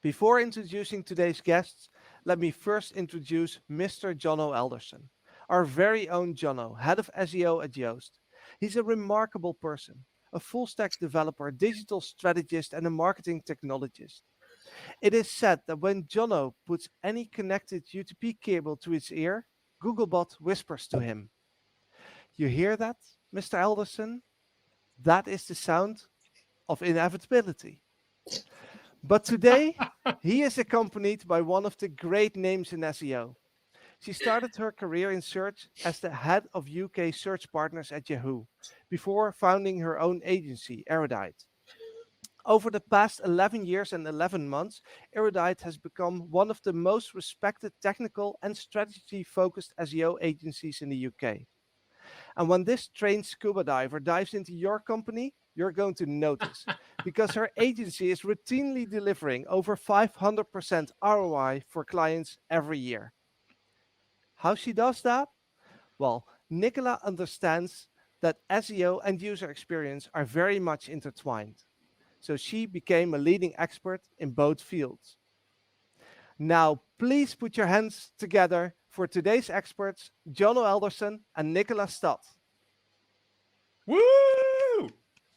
Before introducing today's guests, let me first introduce Mr. Jono Alderson, our very own Jono, Head of SEO at Yoast. He's a remarkable person, a full-stack developer, digital strategist, and a marketing technologist. It is said that when Jono puts any connected UTP cable to his ear, Googlebot whispers to him. You hear that, Mr. Alderson? That is the sound of inevitability. But today, he is accompanied by one of the great names in SEO. She started her career in search as the head of UK search partners at Yahoo, before founding her own agency, Erudite. Over the past 11 years and 11 months, Erudite has become one of the most respected technical and strategy-focused SEO agencies in the UK. And when this trained scuba diver dives into your company, you're going to notice, because her agency is routinely delivering over 500% ROI for clients every year. How she does that? Well, Nichola understands that SEO and user experience are very much intertwined. So she became a leading expert in both fields. Now, please put your hands together for today's experts, Jono Alderson and Nichola Stott. Woo!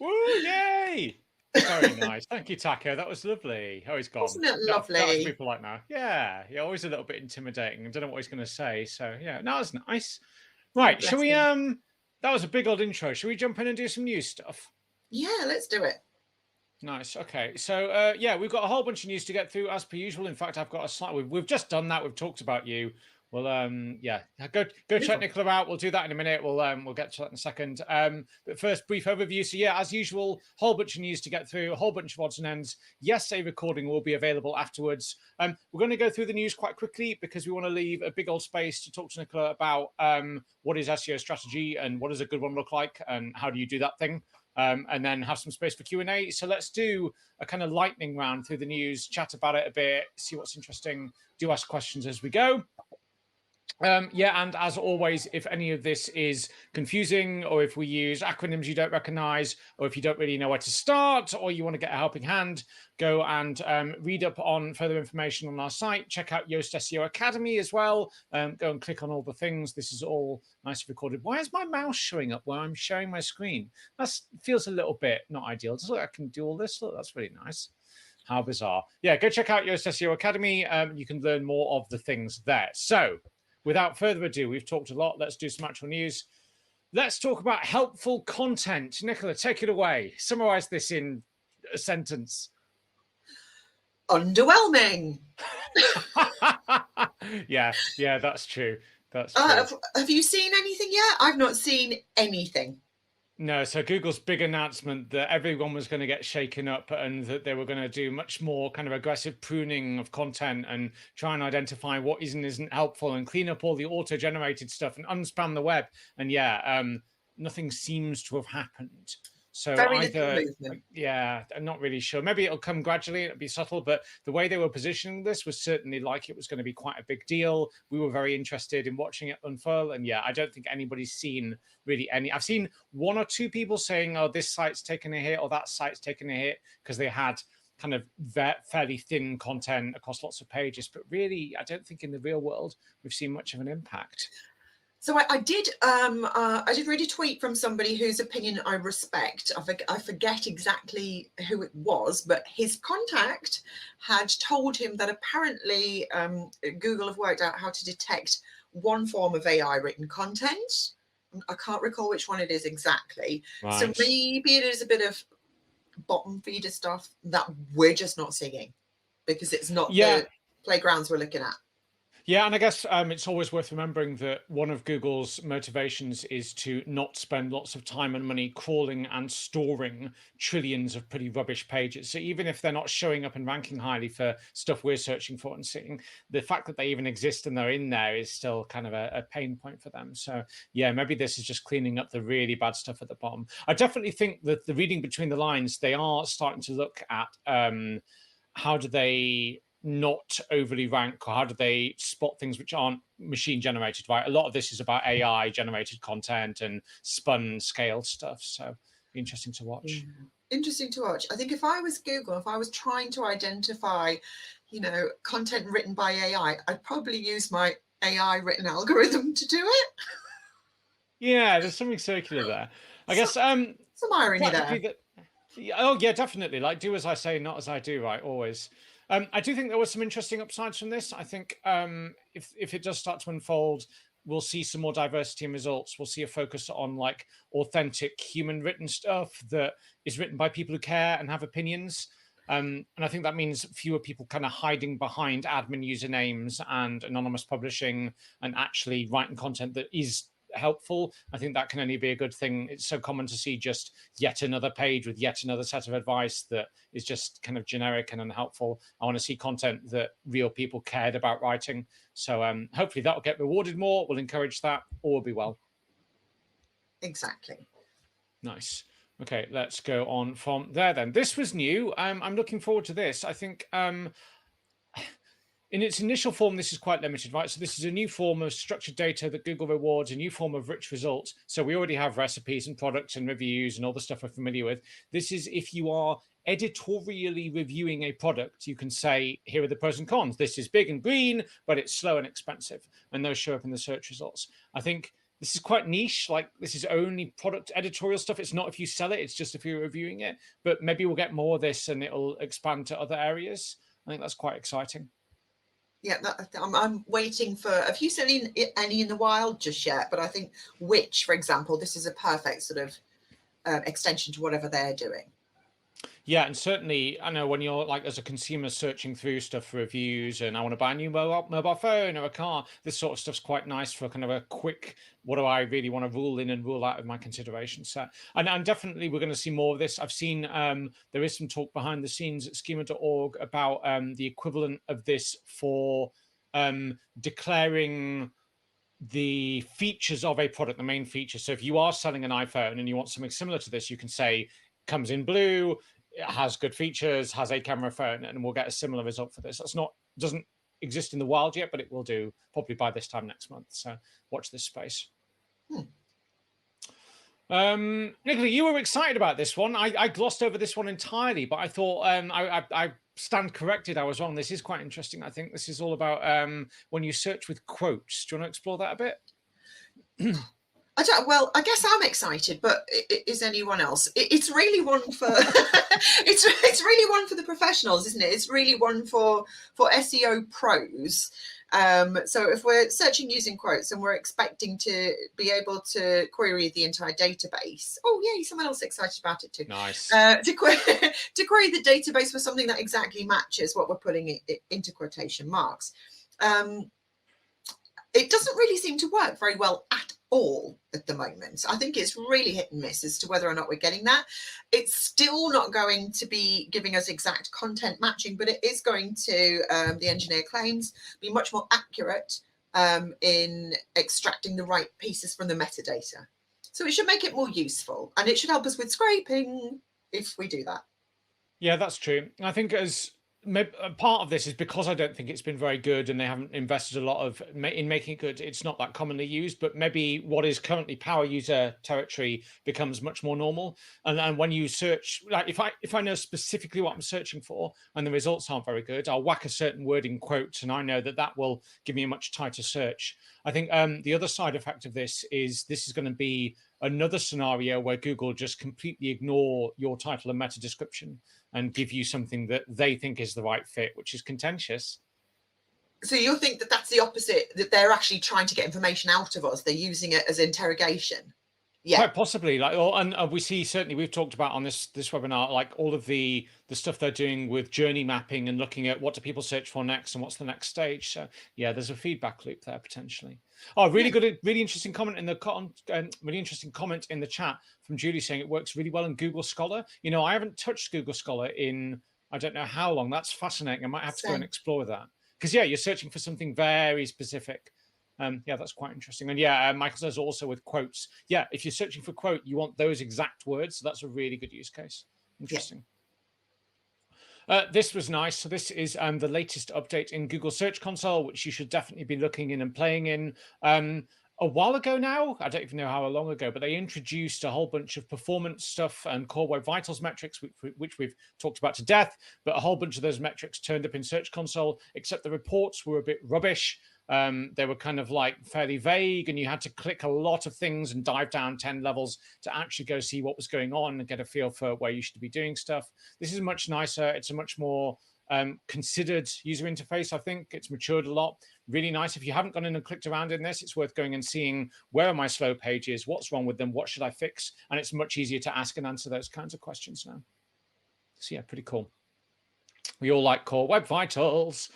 Woo! Yay! Very nice. Thank you, Taco. That was lovely. Oh, he's gone. Wasn't it lovely? That was people like now. Yeah, always a little bit intimidating. I don't know what he's going to say. So yeah, that was nice. Right, shall we? That was a big old intro. Shall we jump in and do some news stuff? Yeah, let's do it. Nice. Okay. So yeah, we've got a whole bunch of news to get through as per usual. In fact, I've got a slide. We've just done that. We've talked about you. Well, yeah, go check Nichola out. We'll do that in a minute. We'll get to that in a second. But first, brief overview. So yeah, as usual, whole bunch of news to get through, a whole bunch of odds and ends. Yes, a recording will be available afterwards. We're going to go through the news quite quickly because we want to leave a big old space to talk to Nichola about what is SEO strategy and what does a good one look like and how do you do that thing. And then have some space for Q&A. So let's do a kind of lightning round through the news, chat about it a bit, see what's interesting, do ask questions as we go. Yeah, and as always, if any of this is confusing or if we use acronyms you don't recognize or if you don't really know where to start or you want to get a helping hand, go and read up on further information on our site. Check out Yoast SEO Academy as well. Go and click on all the things. This is all nicely recorded. Why is my mouse showing up while I'm sharing my screen? That feels a little bit not ideal. Just look, I can do all this. Look, that's really nice. How bizarre. Yeah, go check out Yoast SEO Academy. You can learn more of the things there. So, without further ado, we've talked a lot. Let's do some actual news. Let's talk about helpful content. Nichola, take it away. Summarize this in a sentence. Underwhelming. yeah, that's true. That's true. Have you seen anything yet? I've not seen anything. No, so Google's big announcement that everyone was going to get shaken up and that they were going to do much more kind of aggressive pruning of content and try and identify what isn't helpful and clean up all the auto-generated stuff and unspam the web. And yeah, nothing seems to have happened. So either, yeah, I'm not really sure. Maybe it'll come gradually, it'll be subtle, but the way they were positioning this was certainly like it was going to be quite a big deal. We were very interested in watching it unfurl. And yeah, I don't think anybody's seen really any. I've seen one or two people saying, oh, this site's taken a hit or that site's taken a hit because they had kind of fairly thin content across lots of pages. But really, I don't think in the real world we've seen much of an impact. So I did read a tweet from somebody whose opinion I respect. I forget exactly who it was, but his contact had told him that apparently Google have worked out how to detect one form of AI written content. I can't recall which one it is exactly. Right. So maybe it is a bit of bottom feeder stuff that we're just not seeing because it's not the playgrounds we're looking at. Yeah, and I guess it's always worth remembering that one of Google's motivations is to not spend lots of time and money crawling and storing trillions of pretty rubbish pages. So even if they're not showing up and ranking highly for stuff we're searching for and seeing, the fact that they even exist and they're in there is still kind of a pain point for them. So yeah, maybe this is just cleaning up the really bad stuff at the bottom. I definitely think that the reading between the lines, they are starting to look at how do they not overly rank or how do they spot things which aren't machine generated, right? A lot of this is about AI generated content and spun scale stuff. So interesting to watch. interesting to watch. I think if I was Google, if I was trying to identify, content written by AI, I'd probably use my AI written algorithm to do it. Yeah, there's something circular there. I guess Some irony there. Oh yeah, definitely. Like, do as I say, not as I do, right? Always. I do think there was some interesting upsides from this. I think if it does start to unfold, we'll see some more diversity in results. We'll see a focus on like authentic human written stuff that is written by people who care and have opinions. And I think that means fewer people kind of hiding behind admin usernames and anonymous publishing and actually writing content that is helpful. I think that can only be a good thing. It's so common to see just yet another page with yet another set of advice that is just kind of generic and unhelpful. I want to see content that real people cared about writing. So hopefully that will get rewarded more. We'll encourage that. All will be well. Exactly. Nice. Okay, let's go on from there then. This was new. I'm looking forward to this. I think in its initial form, this is quite limited, right? So this is a new form of structured data that Google rewards, a new form of rich results. So we already have recipes and products and reviews and all the stuff we're familiar with. This is if you are editorially reviewing a product, you can say, here are the pros and cons. This is big and green, but it's slow and expensive. And those show up in the search results. I think this is quite niche. Like, this is only product editorial stuff. It's not if you sell it, it's just if you're reviewing it. But maybe we'll get more of this and it'll expand to other areas. I think that's quite exciting. Yeah, I'm waiting for. Have you seen any in the wild just yet? But I think Which, for example, this is a perfect sort of extension to whatever they're doing. Yeah, and certainly, I know when you're like as a consumer searching through stuff for reviews and I want to buy a new mobile phone or a car, this sort of stuff's quite nice for kind of a quick, what do I really want to rule in and rule out of my consideration set. And definitely we're going to see more of this. I've seen there is some talk behind the scenes at schema.org about the equivalent of this for declaring the features of a product, the main feature. So if you are selling an iPhone and you want something similar to this, you can say, comes in blue, it has good features, has a camera phone, and we'll get a similar result for this. Doesn't exist in the wild yet, but it will do probably by this time next month. So watch this space. Nichola, you were excited about this one. I glossed over this one entirely, but I thought I stand corrected. I was wrong. This is quite interesting. I think this is all about when you search with quotes. Do you want to explore that a bit? Well, I guess I'm excited, but is anyone else? It's really one for it's really one for the professionals, isn't it? It's really one for SEO pros. So if we're searching using quotes and we're expecting to be able to query the entire database, oh yay, someone else excited about it too. Nice. To query the database for something that exactly matches what we're putting into quotation marks. It doesn't really seem to work very well at all at the moment. I think it's really hit and miss as to whether or not we're getting that. It's still not going to be giving us exact content matching, but it is going to, the engineer claims, be much more accurate in extracting the right pieces from the metadata. So it should make it more useful, and it should help us with scraping if we do that. Yeah, that's true. I think part of this is because I don't think it's been very good and they haven't invested a lot in making it good. It's not that commonly used, but maybe what is currently power user territory becomes much more normal. And when you search, like if I know specifically what I'm searching for and the results aren't very good, I'll whack a certain word in quotes and I know that will give me a much tighter search. I think the other side effect of this is going to be another scenario where Google just completely ignore your title and meta description and give you something that they think is the right fit, which is contentious. So you think that that's the opposite, that they're actually trying to get information out of us. They're using it as interrogation. Yeah, quite possibly. And we see, certainly we've talked about on this webinar, like all of the stuff they're doing with journey mapping and looking at what do people search for next and what's the next stage. So yeah, there's a feedback loop there potentially. Oh, really good, really interesting comment in the really interesting comment in the chat from Julie saying it works really well in Google Scholar. You know, I haven't touched Google Scholar in I don't know how long. That's fascinating. I might have to go and explore that because yeah, you're searching for something very specific. Yeah, that's quite interesting. And yeah, Michael says also with quotes. Yeah, if you're searching for quote, you want those exact words. So that's a really good use case. Interesting. Yeah. This was nice. So this is the latest update in Google Search Console, which you should definitely be looking in and playing in. a while ago now. I don't even know how long ago, but they introduced a whole bunch of performance stuff and core web vitals metrics, which we've talked about to death. But a whole bunch of those metrics turned up in Search Console, except the reports were a bit rubbish. They were kind of like fairly vague, and you had to click a lot of things and dive down 10 levels to actually go see what was going on and get a feel for where you should be doing stuff. This is much nicer. It's a much more considered user interface. I think it's matured a lot. Really nice. If you haven't gone in and clicked around in this, it's worth going and seeing where are my slow pages, what's wrong with them, what should I fix? And it's much easier to ask and answer those kinds of questions now. So yeah, pretty cool. We all like core web vitals.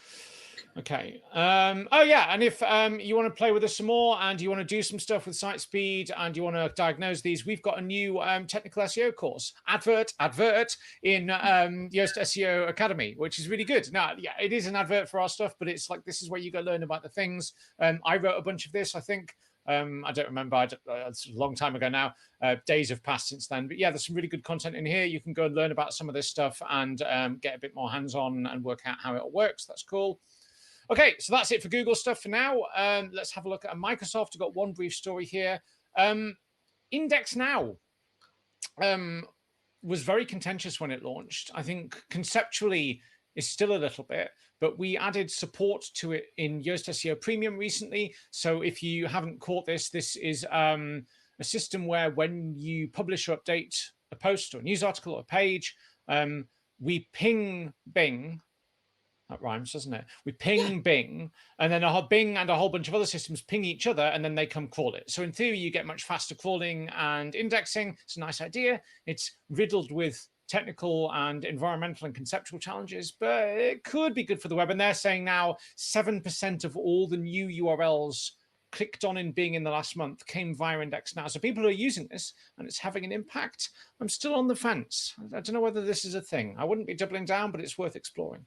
Okay. Oh yeah, and if you want to play with us some more and you want to do some stuff with site speed and you want to diagnose these, we've got a new technical SEO course, advert in Yoast SEO Academy, which is really good. Now, yeah, it is an advert for our stuff, but it's like, this is where you go learn about the things. I wrote a bunch of this, I think. I don't remember. It's a long time ago now. Days have passed since then. But yeah, there's some really good content in here. You can go and learn about some of this stuff and get a bit more hands-on and work out how it all works. That's cool. Okay, so that's it for Google stuff for now. Let's have a look at Microsoft. I've got one brief story here. IndexNow was very contentious when it launched. I think conceptually it's still a little bit, but we added support to it in Yoast SEO Premium recently. So if you haven't caught this, this is a system where when you publish or update a post or a news article or a page, we ping Bing. That rhymes, doesn't it? We ping Bing, and then Bing and a whole bunch of other systems ping each other, and then they come crawl it. So in theory, you get much faster crawling and indexing. It's a nice idea. It's riddled with technical and environmental and conceptual challenges, but it could be good for the web. And they're saying now 7% of all the new URLs clicked on in Bing in the last month came via IndexNow. So people are using this and it's having an impact. I'm still on the fence. I don't know whether this is a thing. I wouldn't be doubling down, but it's worth exploring.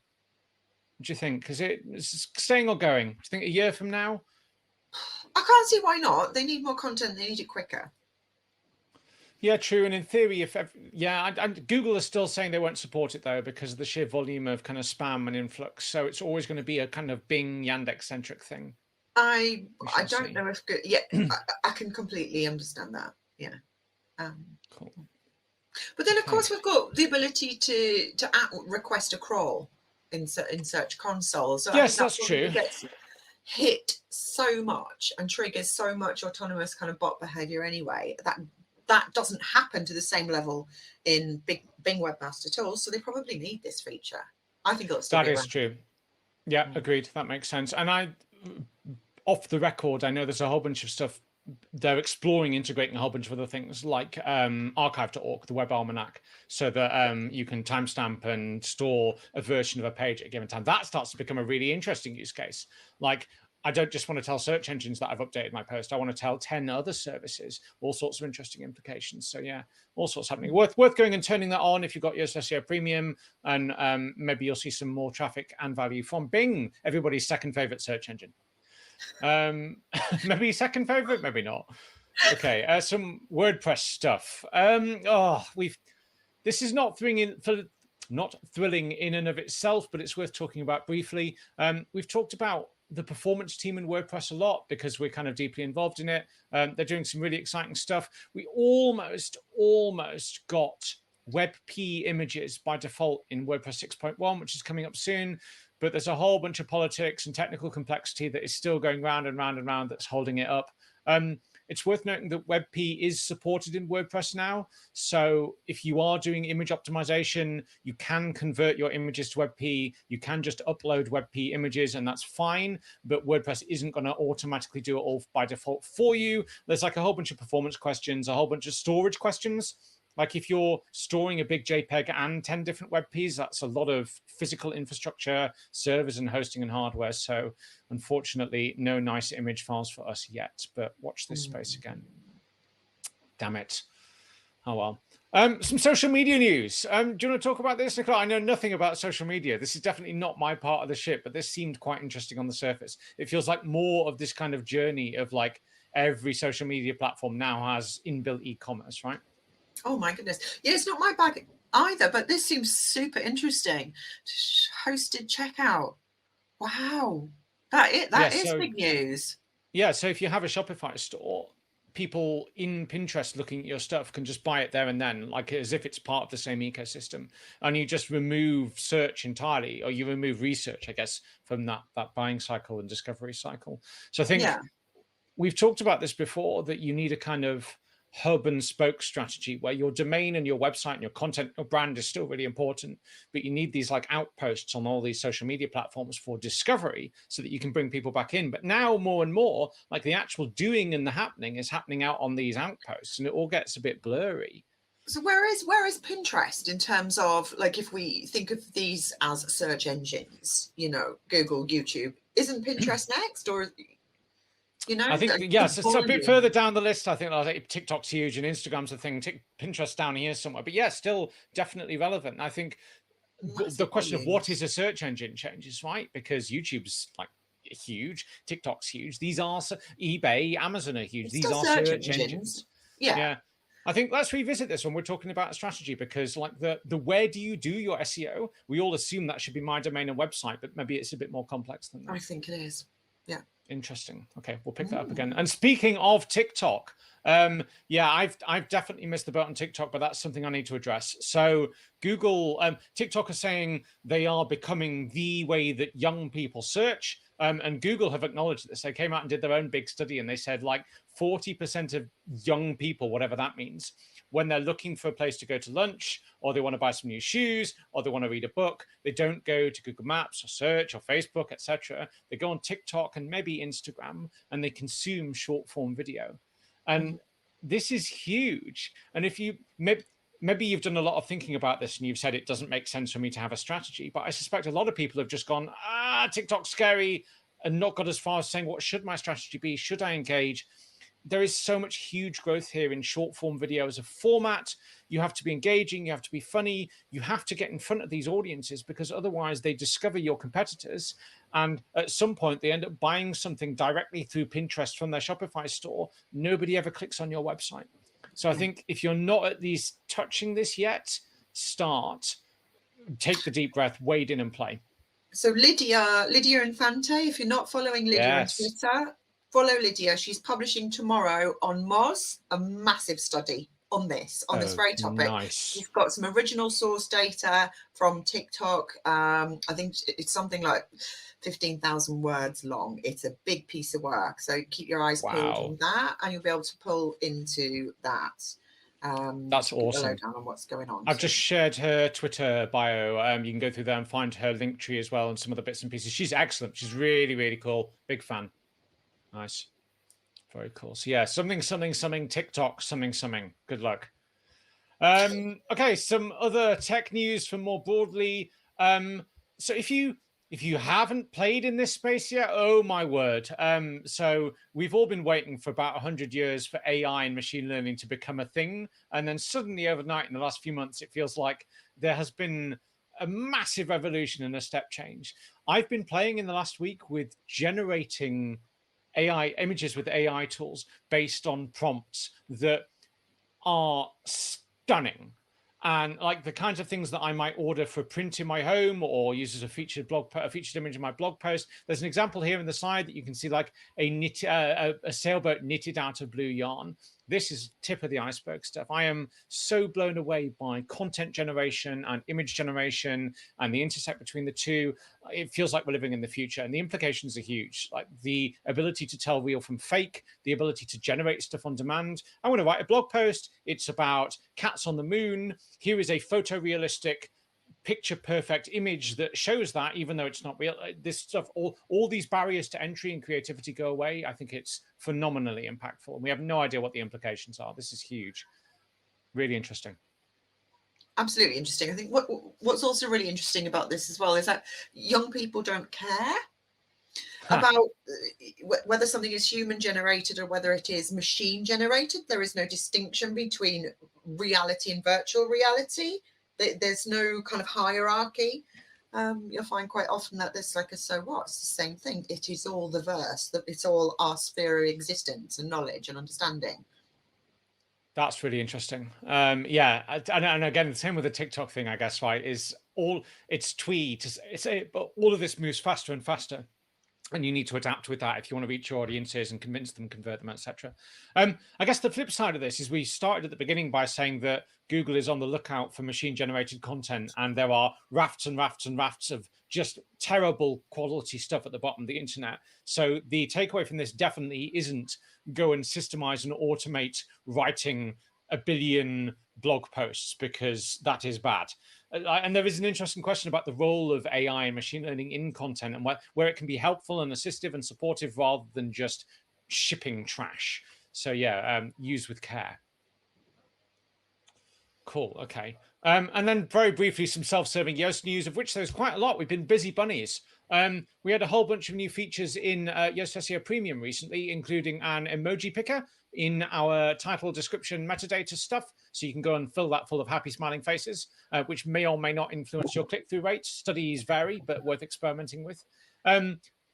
What do you think? Is it staying or going? Do you think a year from now? I can't see why not. They need more content. They need it quicker. Yeah, true. And in theory, Google is still saying they won't support it though because of the sheer volume of kind of spam and influx. So it's always going to be a kind of Bing Yandex centric thing. I don't know if good. Yeah, I can completely understand that. Yeah. Cool. But then of course we've got the ability to request a crawl in Search Console. So yes, that's true. Gets hit so much and triggers so much autonomous kind of bot behavior anyway. That doesn't happen to the same level in Bing Webmaster Tools. So they probably need this feature. I think that is true. Yeah, agreed. That makes sense. And off the record, I know there's a whole bunch of stuff they're exploring, integrating a whole bunch of other things like archive.org, the web almanac, so that you can timestamp and store a version of a page at a given time. That starts to become a really interesting use case. Like, I don't just want to tell search engines that I've updated my post. I want to tell 10 other services, all sorts of interesting implications. So yeah, all sorts happening. Worth going and turning that on if you've got your SEO Premium, and maybe you'll see some more traffic and value from Bing, everybody's second favorite search engine. Maybe second favorite, maybe not. Okay, some WordPress stuff. This is not thrilling in and of itself, but it's worth talking about briefly. We've talked about the performance team in WordPress a lot because we're kind of deeply involved in it. They're doing some really exciting stuff. We almost got WebP images by default in WordPress 6.1, which is coming up soon. But there's a whole bunch of politics and technical complexity that is still going round and round and round that's holding it up. It's worth noting that WebP is supported in WordPress now. So if you are doing image optimization, you can convert your images to WebP. You can just upload WebP images, and that's fine. But WordPress isn't going to automatically do it all by default for you. There's like a whole bunch of performance questions, a whole bunch of storage questions. Like if you're storing a big JPEG and 10 different WebPs, that's a lot of physical infrastructure, servers and hosting and hardware. So unfortunately, no nice image files for us yet, but watch this space again. Damn it. Oh, well. Some social media news. Do you want to talk about this, Nichola? I know nothing about social media. This is definitely not my part of the ship, but this seemed quite interesting on the surface. It feels like more of this kind of journey of like every social media platform now has inbuilt e-commerce, right? Oh my goodness. Yeah, it's not my bag either, but this seems super interesting. Hosted checkout. Wow. That is big news. Yeah, so if you have a Shopify store, people in Pinterest looking at your stuff can just buy it there and then, like as if it's part of the same ecosystem. And you just remove search entirely, or you remove research, I guess, from that buying cycle and discovery cycle. So I think Yeah. we've talked about this before, that you need a kind of hub and spoke strategy where your domain and your website and your content, your brand is still really important, but you need these like outposts on all these social media platforms for discovery so that you can bring people back in. But now more and more, like the actual doing and the happening is happening out on these outposts, and it all gets a bit blurry. So where is Pinterest in terms of, like, if we think of these as search engines, you know, Google, YouTube, isn't Pinterest next? Or, you know, I think, like, yes, it's a bit volume. further down the list. I think like TikTok's huge and Instagram's a thing. Pinterest down here somewhere, but yeah, still definitely relevant. I think Massive the question of what volumes. is a search engine changes, right? Because YouTube's like huge, TikTok's huge. These are eBay, Amazon are huge. It's These still are search search engines. engines. Yeah. Yeah. I think let's revisit this when we're talking about strategy, because like the where do you do your SEO? We all assume that should be my domain and website, but maybe it's a bit more complex than that. I think it is. Yeah. Interesting. Okay, we'll pick that up again. And speaking of TikTok, yeah, I've definitely missed the boat on TikTok, but that's something I need to address. So Google, TikTok are saying they are becoming the way that young people search. And Google have acknowledged this. They came out and did their own big study, and they said like 40% of young people, whatever that means, when they're looking for a place to go to lunch, or they want to buy some new shoes, or they want to read a book, they don't go to Google Maps or search or Facebook, etc. They go on TikTok and maybe Instagram, and they consume short form video. And this is huge. And if you maybe you've done a lot of thinking about this and you've said it doesn't make sense for me to have a strategy, but I suspect a lot of people have just gone, TikTok's scary, and not got as far as saying, what should my strategy be? Should I engage? There is so much huge growth here in short form video as a format. You have to be engaging, you have to be funny, you have to get in front of these audiences, because otherwise they discover your competitors. And at some point they end up buying something directly through Pinterest from their Shopify store. Nobody ever clicks on your website. So I think if you're not at least touching this yet, start, take the deep breath, wade in and play. So Lydia Infante, if you're not following Lydia on Twitter, follow Lydia. She's publishing tomorrow on Moz a massive study on this very topic. Nice. She's got some original source data from TikTok. I think it's something like 15,000 words long. It's a big piece of work. So keep your eyes peeled on that, and you'll be able to pull into that. That's awesome. Down on what's going on. I've just shared her Twitter bio. You can go through there and find her link tree as well, and some other bits and pieces. She's excellent. She's really, really cool. Big fan. Nice. Very cool. So yeah, something TikTok, something. Good luck. Okay, some other tech news from more broadly. So if you haven't played in this space yet, oh my word. So we've all been waiting for about 100 years for AI and machine learning to become a thing. And then suddenly overnight in the last few months, it feels like there has been a massive evolution and a step change. I've been playing in the last week with generating AI images with AI tools based on prompts that are stunning. And like the kinds of things that I might order for print in my home or use as a featured image in my blog post. There's an example here in the side that you can see, like a sailboat knitted out of blue yarn. This is tip of the iceberg stuff. I am so blown away by content generation and image generation and the intersect between the two. It feels like we're living in the future, and the implications are huge. Like the ability to tell real from fake, the ability to generate stuff on demand. I want to write a blog post. It's about cats on the moon. Here is a photorealistic picture perfect image that shows that, even though it's not real. This stuff, all these barriers to entry and creativity go away. I think it's phenomenally impactful, and we have no idea what the implications are. This is huge. Really interesting. Absolutely interesting. I think what's also really interesting about this as well is that young people don't care about whether something is human generated or whether it is machine generated. There is no distinction between reality and virtual reality. There's no kind of hierarchy. You'll find quite often that there's like a so what? It's the same thing. It is all the verse. That it's all our sphere of existence and knowledge and understanding. That's really interesting. Yeah, and again, the same with the TikTok thing, I guess, right? Is all it's tweet, but all of this moves faster and faster. And you need to adapt with that if you want to reach your audiences and convince them, convert them, etc. I guess the flip side of this is we started at the beginning by saying that Google is on the lookout for machine-generated content, and there are rafts and rafts and rafts of just terrible quality stuff at the bottom of the internet. So the takeaway from this definitely isn't go and systemize and automate writing a billion blog posts, because that is bad. And there is an interesting question about the role of AI and machine learning in content, and where it can be helpful and assistive and supportive rather than just shipping trash. So yeah, use with care. Cool. Okay. And then very briefly, some self-serving Yoast news, of which there's quite a lot. We've been busy bunnies. We had a whole bunch of new features in Yoast SEO Premium recently, including an emoji picker in our title, description, metadata stuff. So you can go and fill that full of happy smiling faces, which may or may not influence your click-through rate. Studies vary, but worth experimenting with.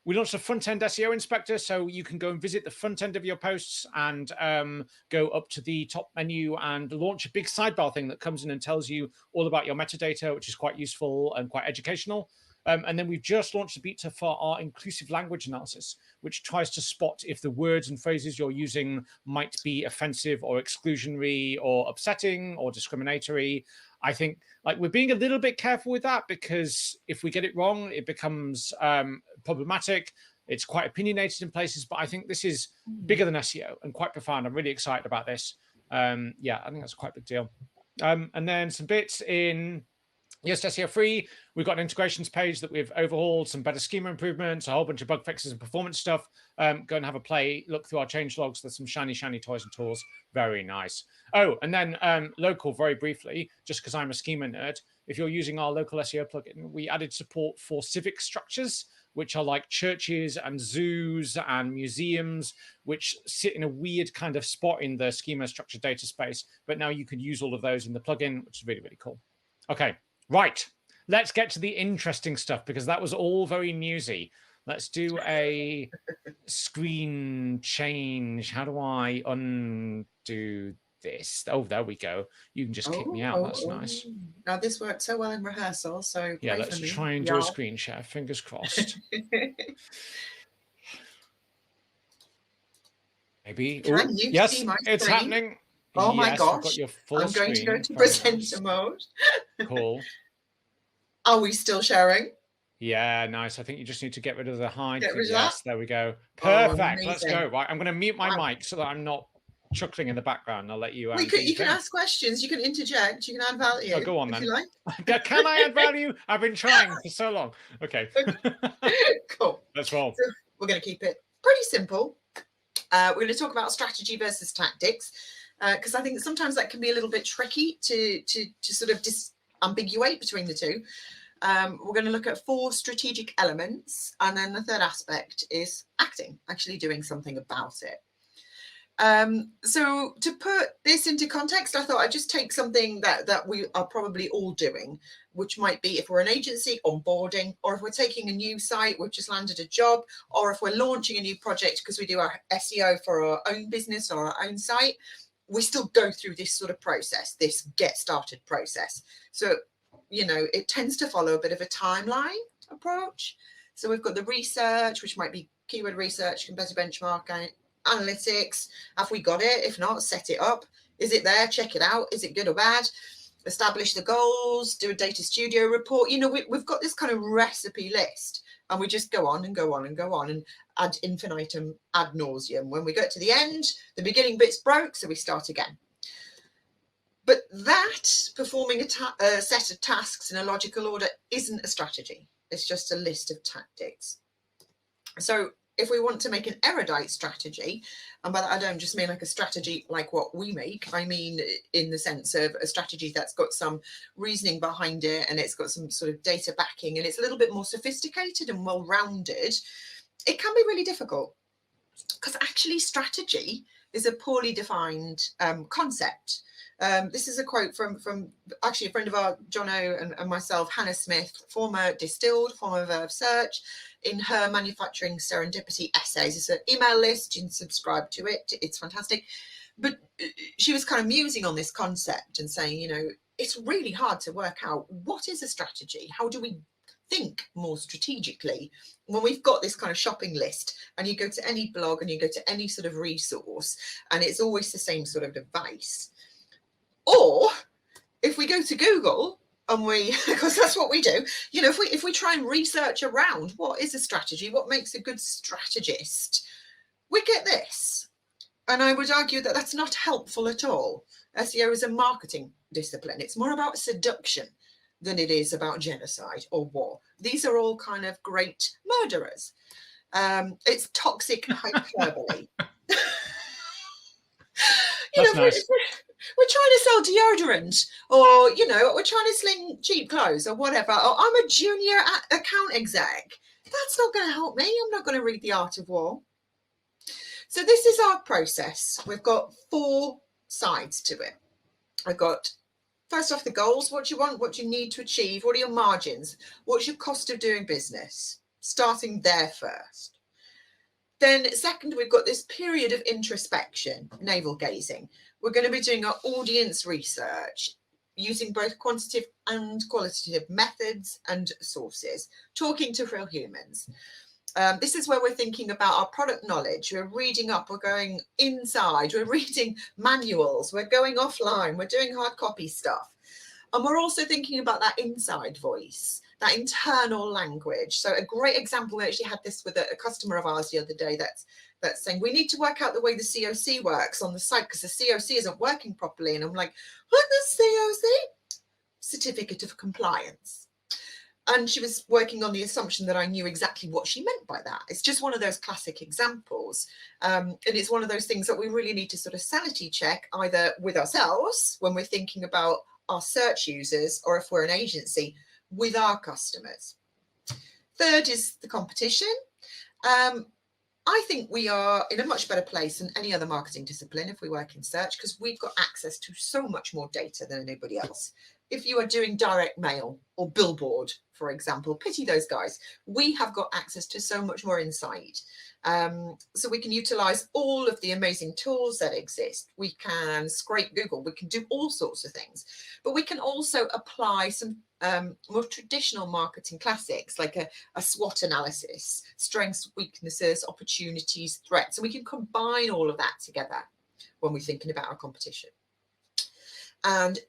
We launched a front-end SEO inspector, so you can go and visit the front end of your posts and go up to the top menu and launch a big sidebar thing that comes in and tells you all about your metadata, which is quite useful and quite educational. And then we've just launched a beta for our inclusive language analysis, which tries to spot if the words and phrases you're using might be offensive or exclusionary or upsetting or discriminatory. I think we're being a little bit careful with that, because if we get it wrong, it becomes problematic. It's quite opinionated in places, but I think this is bigger than SEO and quite profound. I'm really excited about this. Yeah, I think that's quite a big deal. And then some bits in Yoast SEO Free. We've got an integrations page that we've overhauled, some better schema improvements, a whole bunch of bug fixes and performance stuff. Go and have a play, look through our change logs. There's some shiny toys and tools. Very nice. Oh, and then local, very briefly, just because I'm a schema nerd, if you're using our local SEO plugin, we added support for civic structures, which are like churches and zoos and museums, which sit in a weird kind of spot in the schema structured data space. But now you can use all of those in the plugin, which is really, really cool. Okay. Right, let's get to the interesting stuff, because that was all very newsy. Let's do a screen change. How do I undo this? Oh, there we go. You can just kick me out. That's nice. Now, this worked so well in rehearsal, so yeah, let's try and do a screen share. Fingers crossed. Maybe. Can you yes, see my it's screen? happening. Oh my yes, gosh. I've got your full I'm going screen. to go to Very presenter nice. mode. Cool. Are we still sharing? Yeah, nice. I think you just need to get rid of the hide. Get rid of yes, that? there we go. Perfect. Oh, let's go. Right, I'm going to mute my mic so that I'm not chuckling in the background. I'll let you. You can ask questions. You can interject. You can add value. Oh, go on then. If you like. Can I add value? I've been trying for so long. Okay. Cool. Let's roll. So we're going to keep it pretty simple. We're going to talk about strategy versus tactics, because I think sometimes that can be a little bit tricky to sort of disambiguate between the two. We're going to look at 4 strategic elements, and then the third aspect is acting, actually doing something about it. So to put this into context, I thought I'd just take something that we are probably all doing, which might be if we're an agency onboarding, or if we're taking a new site, we've just landed a job, or if we're launching a new project because we do our SEO for our own business or our own site, we still go through this sort of process, this get started process. So, you know, it tends to follow a bit of a timeline approach. So we've got the research, which might be keyword research, competitive benchmark, analytics. Have we got it? If not, set it up. Is it there? Check it out. Is it good or bad? Establish the goals, do a data studio report. You know, we've got this kind of recipe list, and we just go on and go on and go on and ad infinitum, ad nauseum. When we get to the end, the beginning bit's broke, so we start again. But that performing a set of tasks in a logical order isn't a strategy. It's just a list of tactics. So if we want to make an erudite strategy, and by that I don't just mean like a strategy like what we make, I mean in the sense of a strategy that's got some reasoning behind it, and it's got some sort of data backing, and it's a little bit more sophisticated and well-rounded, it can be really difficult, because actually strategy is a poorly defined concept. This is a quote from actually a friend of ours, Jono and myself, Hannah Smith, former Distilled, former Verve Search, in her Manufacturing Serendipity essays. It's an email list, you can subscribe to it, it's fantastic. But she was kind of musing on this concept and saying, you know, it's really hard to work out what is a strategy, how do we think more strategically. When we've got this kind of shopping list and you go to any blog and you go to any sort of resource and it's always the same sort of advice. Or if we go to Google and we, because that's what we do, you know, if we try and research around what is a strategy, what makes a good strategist, we get this. And I would argue that that's not helpful at all. SEO is a marketing discipline. It's more about seduction than it is about genocide or war. These are all kind of great murderers. It's toxic hyperbole. That's nice. We're trying to sell deodorant, or, you know, we're trying to sling cheap clothes or whatever. Or I'm a junior account exec. That's not going to help me. I'm not going to read The Art of War. So this is our process. We've got 4 sides to it. I've got, first off, the goals. What do you want? What do you need to achieve? What are your margins? What's your cost of doing business? Starting there first. Then second, we've got this period of introspection, navel gazing. We're going to be doing our audience research, using both quantitative and qualitative methods and sources, talking to real humans. This is where we're thinking about our product knowledge. We're reading up, we're going inside, we're reading manuals, we're going offline, we're doing hard copy stuff. And we're also thinking about that inside voice, that internal language. So a great example, we actually had this with a customer of ours the other day that's saying, we need to work out the way the COC works on the site because the COC isn't working properly. And I'm like, what the COC? Certificate of Compliance. And she was working on the assumption that I knew exactly what she meant by that. It's just one of those classic examples. And it's one of those things that we really need to sort of sanity check, either with ourselves when we're thinking about our search users, or if we're an agency, with our customers. Third is the competition. I think we are in a much better place than any other marketing discipline if we work in search, because we've got access to so much more data than anybody else. If you are doing direct mail or billboard, for example, pity those guys. We have got access to so much more insight. So we can utilize all of the amazing tools that exist. We can scrape Google, we can do all sorts of things, but we can also apply some more traditional marketing classics like a SWOT analysis, strengths, weaknesses, opportunities, threats. And we can combine all of that together when we're thinking about our competition. And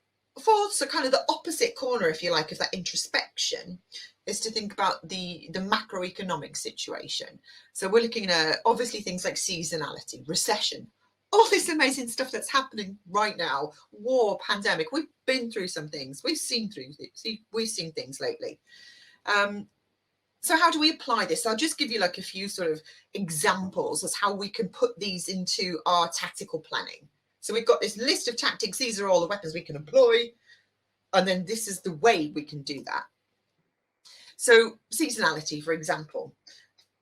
fourth, so kind of the opposite corner, if you like, of that introspection, is to think about the macroeconomic situation. So we're looking at obviously things like seasonality, recession, all this amazing stuff that's happening right now, war, pandemic. We've been through some things. We've seen things lately. So how do we apply this? I'll just give you like a few sort of examples as how we can put these into our tactical planning. So we've got this list of tactics. These are all the weapons we can employ. And then this is the way we can do that. So seasonality, for example,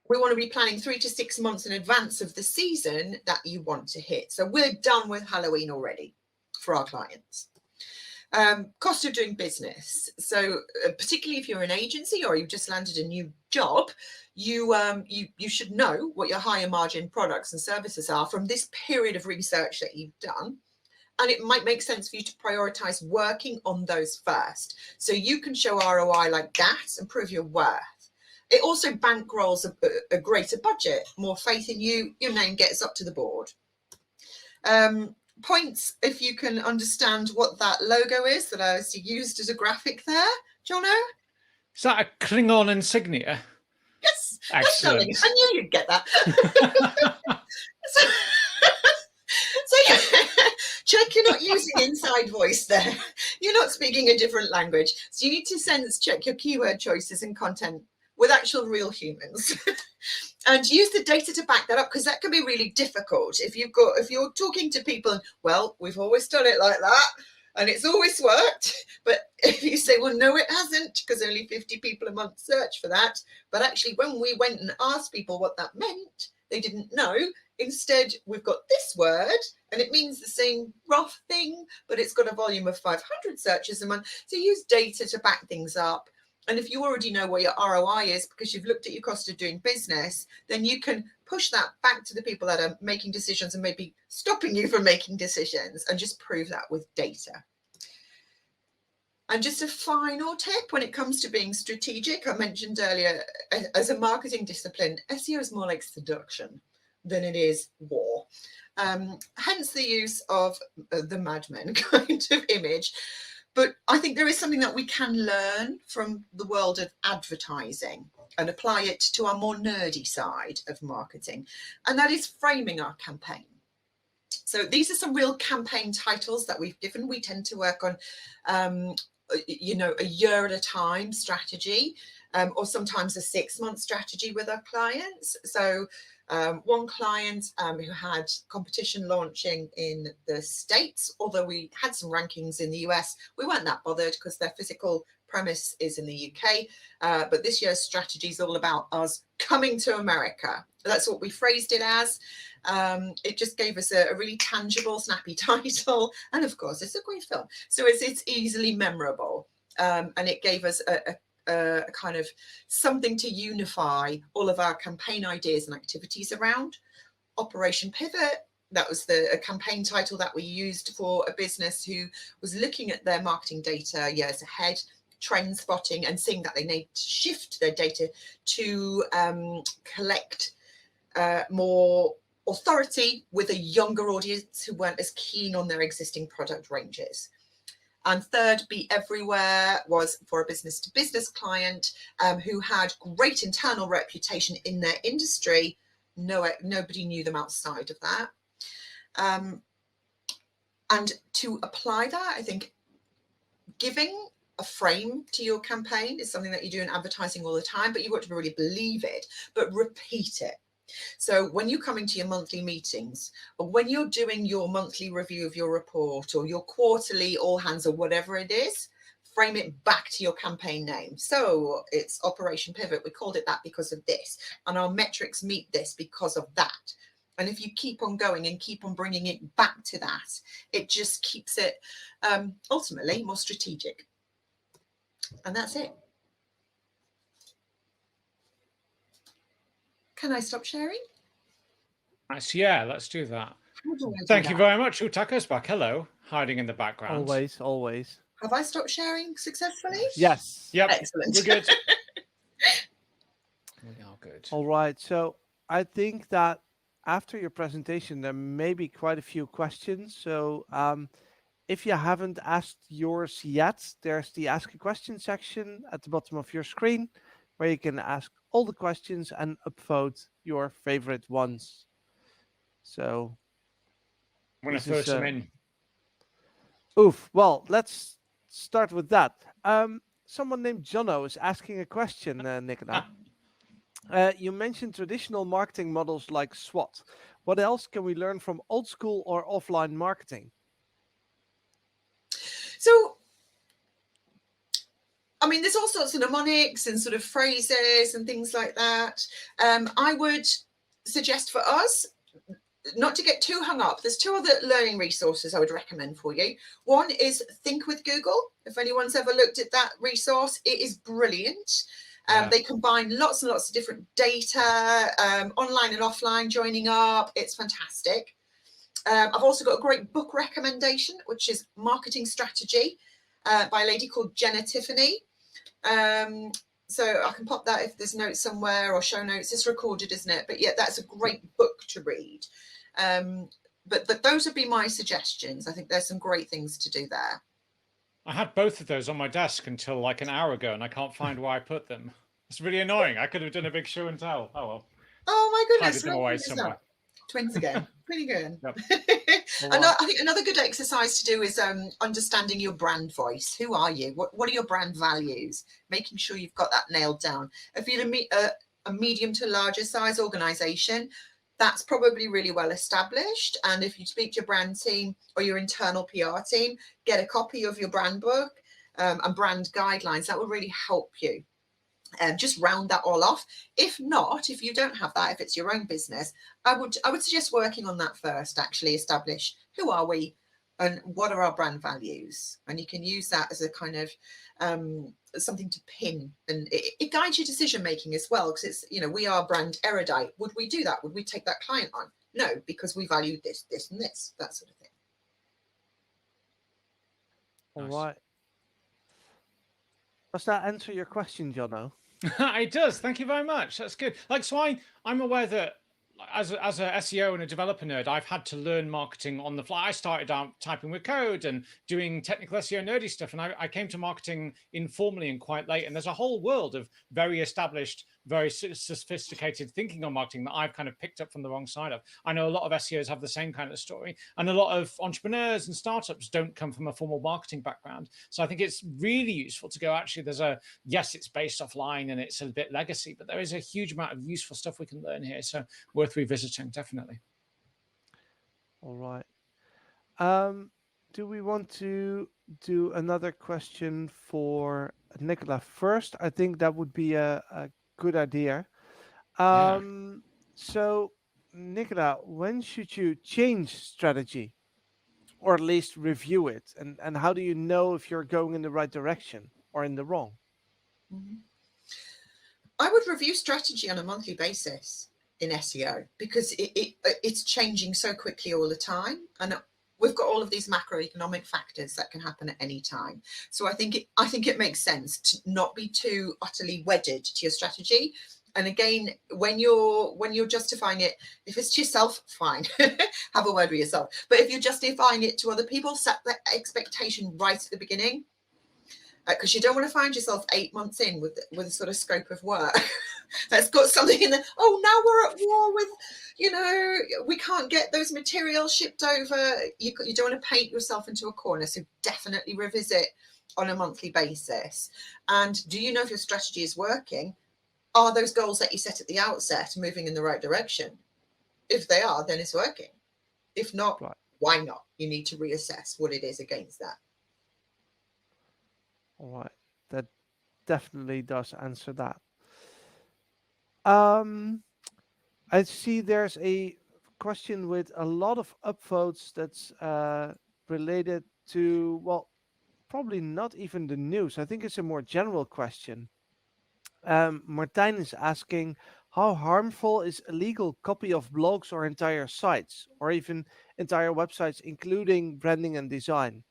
we want to be planning 3 to 6 months in advance of the season that you want to hit. So we're done with Halloween already for our clients. Cost of doing business. So particularly if you're an agency or you've just landed a new job, you should know what your higher margin products and services are from this period of research that you've done. And it might make sense for you to prioritize working on those first. So you can show ROI like that and prove your worth. It also bankrolls a greater budget, more faith in you, your name gets up to the board. Points, if you can understand what that logo is that I used as a graphic there, Jono? Is that a Klingon insignia? Yes. Excellent. I knew you'd get that. So yeah, check you're not using inside voice there. You're not speaking a different language. So you need to sense check your keyword choices and content with actual real humans. And use the data to back that up, because that can be really difficult. If you're talking to people and, well, we've always done it like that and it's always worked. But if you say, well, no, it hasn't, because only 50 people a month search for that. But actually, when we went and asked people what that meant, they didn't know. Instead, we've got this word and it means the same rough thing, but it's got a volume of 500 searches a month. So use data to back things up. And if you already know what your ROI is because you've looked at your cost of doing business, then you can push that back to the people that are making decisions and maybe stopping you from making decisions, and just prove that with data. And just a final tip when it comes to being strategic, I mentioned earlier, as a marketing discipline, SEO is more like seduction than it is war. Hence the use of the Mad Men kind of image. But I think there is something that we can learn from the world of advertising and apply it to our more nerdy side of marketing, and that is framing our campaign. So these are some real campaign titles that we've given. We tend to work on, a year at a time strategy, or sometimes a 6-month strategy with our clients. So one client who had competition launching in the States, although we had some rankings in the US, we weren't that bothered because their physical premise is in the UK. But this year's strategy is all about us coming to America. That's what we phrased it as. It just gave us a really tangible, snappy title. And of course, it's a great film. So it's easily memorable. And it gave us a kind of something to unify all of our campaign ideas and activities around. Operation Pivot, that was a campaign title that we used for a business who was looking at their marketing data years ahead, trend spotting, and seeing that they need to shift their data to collect more authority with a younger audience who weren't as keen on their existing product ranges. And third, Be Everywhere was for a business-to-business client who had great internal reputation in their industry. Nobody knew them outside of that. And to apply that, I think giving a frame to your campaign is something that you do in advertising all the time, but you've got to really believe it, but repeat it. So when you're coming to your monthly meetings, or when you're doing your monthly review of your report, or your quarterly all hands, or whatever it is, frame it back to your campaign name. So it's Operation Pivot. We called it that because of this, and our metrics meet this because of that. And if you keep on going and keep on bringing it back to that, it just keeps it ultimately more strategic. And that's it. Can I stop sharing? Nice. Yeah, let's do that. How do I do Thank you that? very much. Utaka's back. Hello, hiding in the background. Always. Have I stopped sharing successfully? Yes. Yep. Excellent. We're good. We are good. All right. So I think that after your presentation, there may be quite a few questions. So if you haven't asked yours yet, there's the Ask a Question section at the bottom of your screen, where you can ask all the questions and upvote your favorite ones. So I'm going to throw some in. Well, let's start with that. Someone named Jono is asking a question, Nichola. You mentioned traditional marketing models like SWOT. What else can we learn from old school or offline marketing? So, I mean, there's all sorts of mnemonics and sort of phrases and things like that. I would suggest for us not to get too hung up. There's 2 other learning resources I would recommend for you. One is Think with Google. If anyone's ever looked at that resource, it is brilliant. They combine lots and lots of different data, online and offline, joining up. It's fantastic. I've also got a great book recommendation, which is Marketing Strategy by a lady called Jenna Tiffany. So I can pop that if there's notes somewhere or show notes. It's recorded, isn't it? But yeah, that's a great book to read. But those would be my suggestions. I think there's some great things to do there. I had both of those on my desk until like an hour ago, and I can't find where I put them. It's really annoying. I could have done a big show and tell. Oh well. Oh my goodness! Hided them away somewhere. Twins again. Pretty good. Yep. And I think another good exercise to do is understanding your brand voice. Who are you? What are your brand values? Making sure you've got that nailed down. If you're a medium to larger size organization, that's probably really well established. And if you speak to your brand team or your internal PR team, get a copy of your brand book and brand guidelines. That will really help you. Just round that all off. If not, if you don't have that, if it's your own business, I would suggest working on that first. Actually establish who are we and what are our brand values, and you can use that as a kind of something to pin, and it guides your decision making as well, because it's, you know, we are brand erudite. Would we do that? Would we take that client on? No, because we value this, this, and this, that sort of thing. All right. Does that answer your question, Jono? It does. Thank you very much. That's good. Like, so I'm aware that as a SEO and a developer nerd, I've had to learn marketing on the fly. I started out typing with code and doing technical SEO nerdy stuff, and I came to marketing informally and quite late. And there's a whole world of very established, very sophisticated thinking on marketing that I've kind of picked up from the wrong side of. I know a lot of SEOs have the same kind of story, and a lot of entrepreneurs and startups don't come from a formal marketing background. So I think it's really useful to go, actually, yes, it's based offline and it's a bit legacy, but there is a huge amount of useful stuff we can learn here. So worth revisiting, definitely. All right. Do we want to do another question for Nichola first? I think that would be a good idea. So, Nichola, when should you change strategy, or at least review it? And how do you know if you're going in the right direction or in the wrong? I would review strategy on a monthly basis in SEO, because it's changing so quickly all the time, and we've got all of these macroeconomic factors that can happen at any time. So I think it makes sense to not be too utterly wedded to your strategy. And again, when you're justifying it, if it's to yourself, fine, have a word with yourself. But if you're justifying it to other people, set the expectation right at the beginning, because you don't want to find yourself 8 months in with a sort of scope of work that's got something in there. Oh, now we're at war with, we can't get those materials shipped over. You don't want to paint yourself into a corner. So definitely revisit on a monthly basis. And do you know if your strategy is working? Are those goals that you set at the outset moving in the right direction? If they are, then it's working. If not, right, why not? You need to reassess what it is against that. All right, that definitely does answer that. I see there's a question with a lot of upvotes that's related to, well, probably not even the news. I think it's a more general question. Martijn is asking, how harmful is illegal copy of blogs or entire sites, or even entire websites, including branding and design?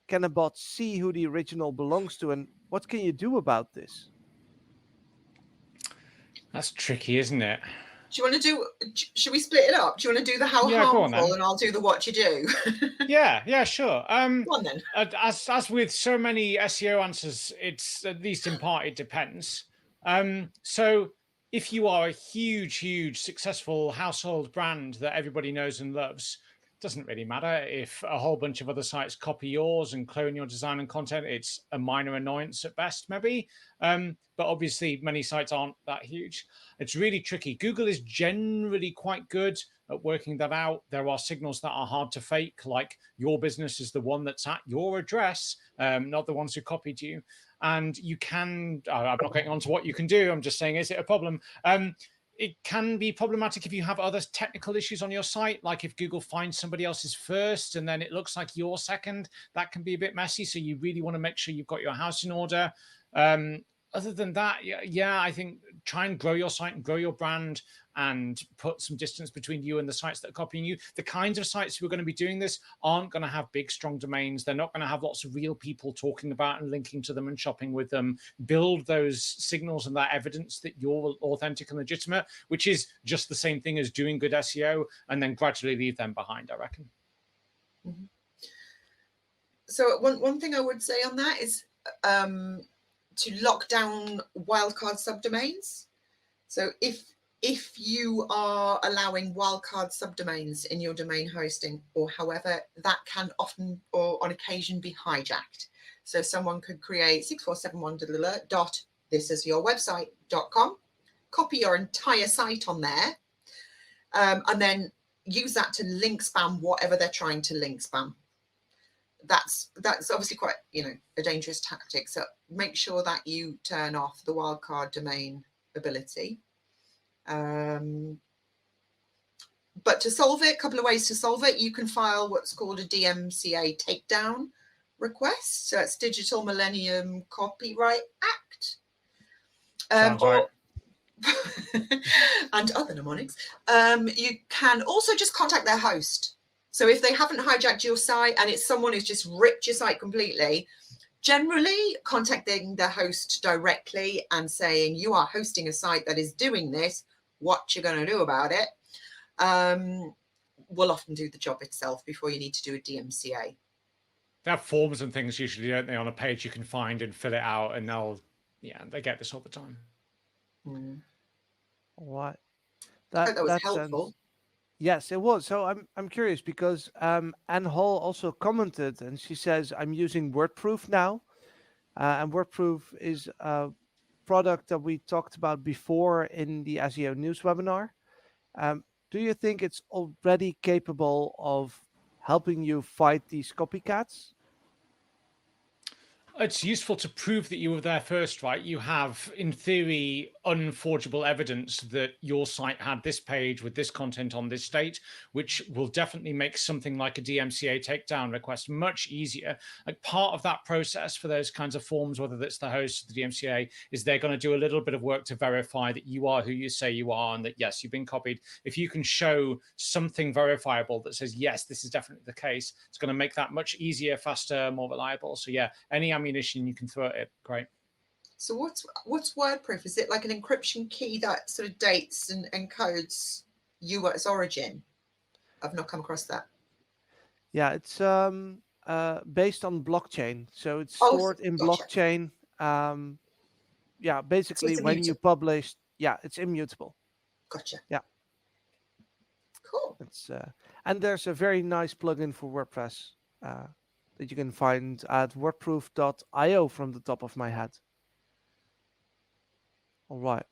Can a bot see who the original belongs to, and what can you do about this? That's tricky, isn't it? Should we split it up? Do you want to do the how harmful, and I'll do the what you do? Yeah, sure. Go on then. As with so many SEO answers, it's, at least in part, it depends. So if you are a huge, successful household brand that everybody knows and loves, it doesn't really matter if a whole bunch of other sites copy yours and clone your design and content. It's a minor annoyance at best, maybe. But obviously, many sites aren't that huge. It's really tricky. Google is generally quite good at working that out. There are signals that are hard to fake, like your business is the one that's at your address, not the ones who copied you. And you can, I'm not getting on to what you can do. I'm just saying, is it a problem? It can be problematic if you have other technical issues on your site, like if Google finds somebody else's first and then it looks like you're second. That can be a bit messy. So you really want to make sure you've got your house in order. Other than that, yeah, I think try and grow your site and grow your brand and put some distance between you and the sites that are copying you. The kinds of sites who are going to be doing this aren't going to have big, strong domains. They're not going to have lots of real people talking about and linking to them and shopping with them. Build those signals and that evidence that you're authentic and legitimate, which is just the same thing as doing good SEO, and then gradually leave them behind, I reckon. Mm-hmm. So one thing I would say on that is to lock down wildcard subdomains. So if you are allowing wildcard subdomains in your domain hosting or however, that can often or on occasion be hijacked. So someone could create 6471.thisisyourwebsite.com, copy your entire site on there, and then use that to link spam whatever they're trying to link spam. That's obviously quite, a dangerous tactic. So make sure that you turn off the wildcard domain ability. But to solve it, a couple of ways to solve it. You can file what's called a DMCA takedown request. So it's Digital Millennium Copyright Act. Sounds right. And other mnemonics. You can also just contact their host. So if they haven't hijacked your site and it's someone who's just ripped your site completely, Generally, contacting the host directly and saying, you are hosting a site that is doing this, what you're going to do about it, will often do the job itself before you need to do a DMCA. They have forms and things usually, don't they, on a page you can find and fill it out, and they get this all the time. Mm. All right. I hope that was That helpful. sounds, yes, it was. So I'm curious because Anne Hall also commented, and she says I'm using WordProof now, and WordProof is a product that we talked about before in the SEO news webinar. Do you think it's already capable of helping you fight these copycats? It's useful to prove that you were there first, right? You have, in theory, unforgeable evidence that your site had this page with this content on this state, which will definitely make something like a DMCA takedown request much easier. Like, part of that process for those kinds of forms, whether that's the host or the DMCA, is they're going to do a little bit of work to verify that you are who you say you are and that, yes, you've been copied. If you can show something verifiable that says, yes, this is definitely the case, it's going to make that much easier, faster, more reliable. So yeah, any ammunition you can throw at it, great. So what's WordProof? Is it like an encryption key that sort of dates and encodes you at its origin? I've not come across that. Yeah, it's based on blockchain, so it's Oh, stored in gotcha. blockchain. Yeah, So basically it's when you immutable. publish, yeah, it's immutable. Gotcha. Yeah. Cool. It's and there's a very nice plugin for WordPress that you can find at wordproof.io from the top of my head. All right.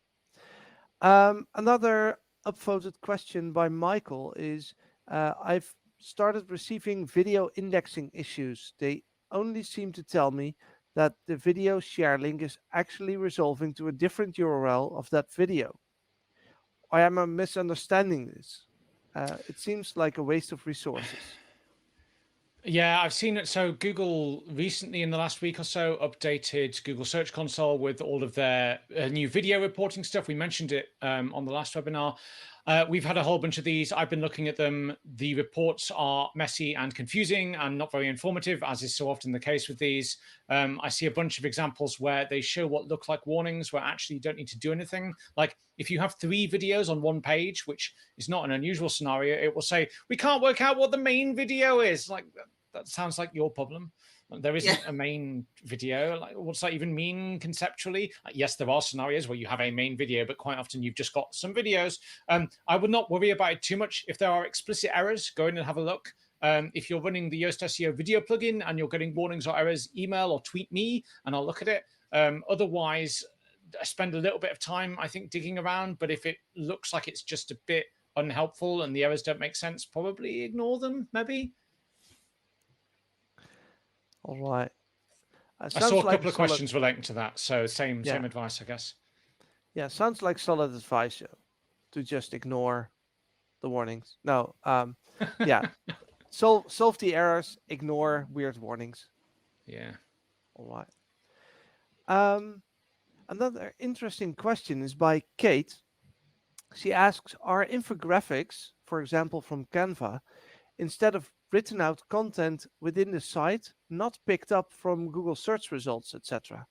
Another upvoted question by Michael is, I've started receiving video indexing issues. They only seem to tell me that the video share link is actually resolving to a different URL of that video. I am misunderstanding this. It seems like a waste of resources. Yeah, I've seen it. So Google recently, in the last week or so, updated Google Search Console with all of their new video reporting stuff. We mentioned it on the last webinar. We've had a whole bunch of these. I've been looking at them. The reports are messy and confusing and not very informative, as is so often the case with these. I see a bunch of examples where they show what look like warnings where actually you don't need to do anything. Like, if you have 3 videos on one page, which is not an unusual scenario, it will say, we can't work out what the main video is. Like, that sounds like your problem. There isn't a main video. Like, what's that even mean conceptually? Yes, there are scenarios where you have a main video, but quite often you've just got some videos. I would not worry about it too much. If there are explicit errors, go in and have a look. If you're running the Yoast SEO video plugin and you're getting warnings or errors, email or tweet me and I'll look at it. Otherwise, I spend a little bit of time, I think, digging around. But if it looks like it's just a bit unhelpful and the errors don't make sense, probably ignore them, maybe. All right. I saw a couple of questions relating to that, so same advice, I guess. Yeah, sounds like solid advice to just ignore the warnings. No, yeah, solve the errors, ignore weird warnings. Yeah. All right. Another interesting question is by Kate. She asks, are infographics, for example, from Canva, instead of written out content within the site, not picked up from Google search results, etc.?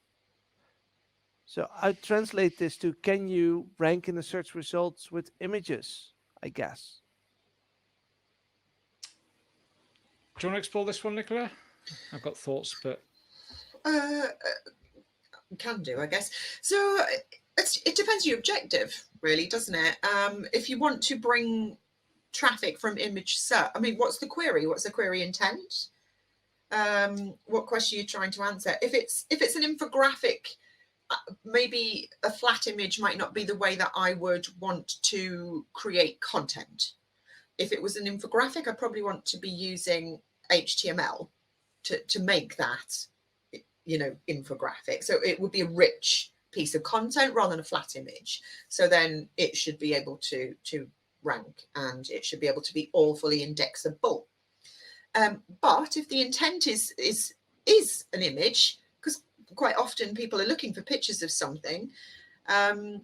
So I translate this to, can you rank in the search results with images, I guess? Do you want to explore this one, Nichola? I've got thoughts, but... Can do, I guess. So it depends on your objective, really, doesn't it? If you want to bring traffic from image search, I mean, what's the query? What's the query intent? What question are you trying to answer? If it's an infographic, maybe a flat image might not be the way that I would want to create content. If it was an infographic, I probably want to be using HTML to make that, you know, infographic. So it would be a rich piece of content rather than a flat image. So then it should be able to rank, and it should be able to be all fully indexable. But if the intent is an image, because quite often people are looking for pictures of something, then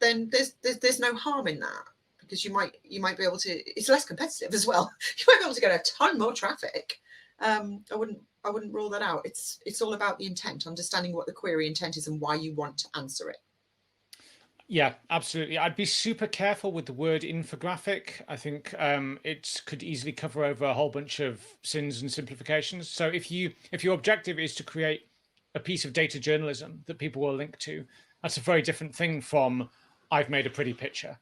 there's no harm in that, because you might be able to, it's less competitive as well. You might be able to get a ton more traffic I wouldn't rule that out. It's all about the intent, understanding what the query intent is and why you want to answer it. Yeah, absolutely. I'd be super careful with the word infographic. I think it could easily cover over a whole bunch of sins and simplifications. So if your objective is to create a piece of data journalism that people will link to, that's a very different thing from I've made a pretty picture.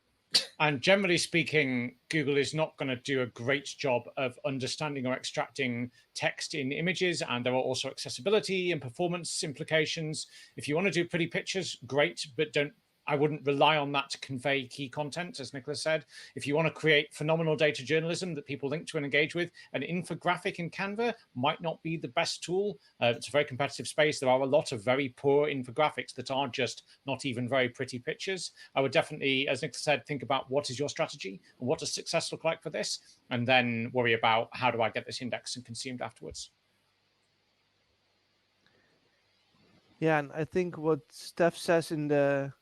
And generally speaking, Google is not going to do a great job of understanding or extracting text in images. And there are also accessibility and performance implications. If you want to do pretty pictures, great, but I wouldn't rely on that to convey key content, as Nicholas said. If you want to create phenomenal data journalism that people link to and engage with, an infographic in Canva might not be the best tool. It's a very competitive space. There are a lot of very poor infographics that are just not even very pretty pictures. I would definitely, as Nicholas said, think about what is your strategy and what does success look like for this, and then worry about how do I get this indexed and consumed afterwards. Yeah, and I think what Steph says in the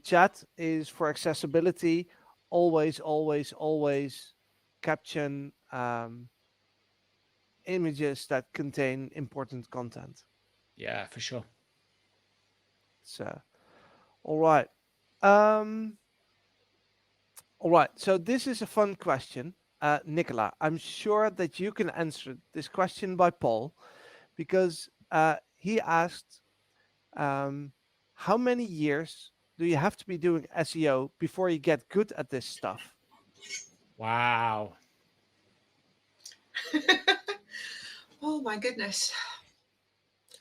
chat is for accessibility, always caption images that contain important content. Yeah, for sure. So, all right. All right. So this is a fun question. Nichola, I'm sure that you can answer this question by Paul, because he asked, how many years do you have to be doing SEO before you get good at this stuff? Wow. Oh my goodness.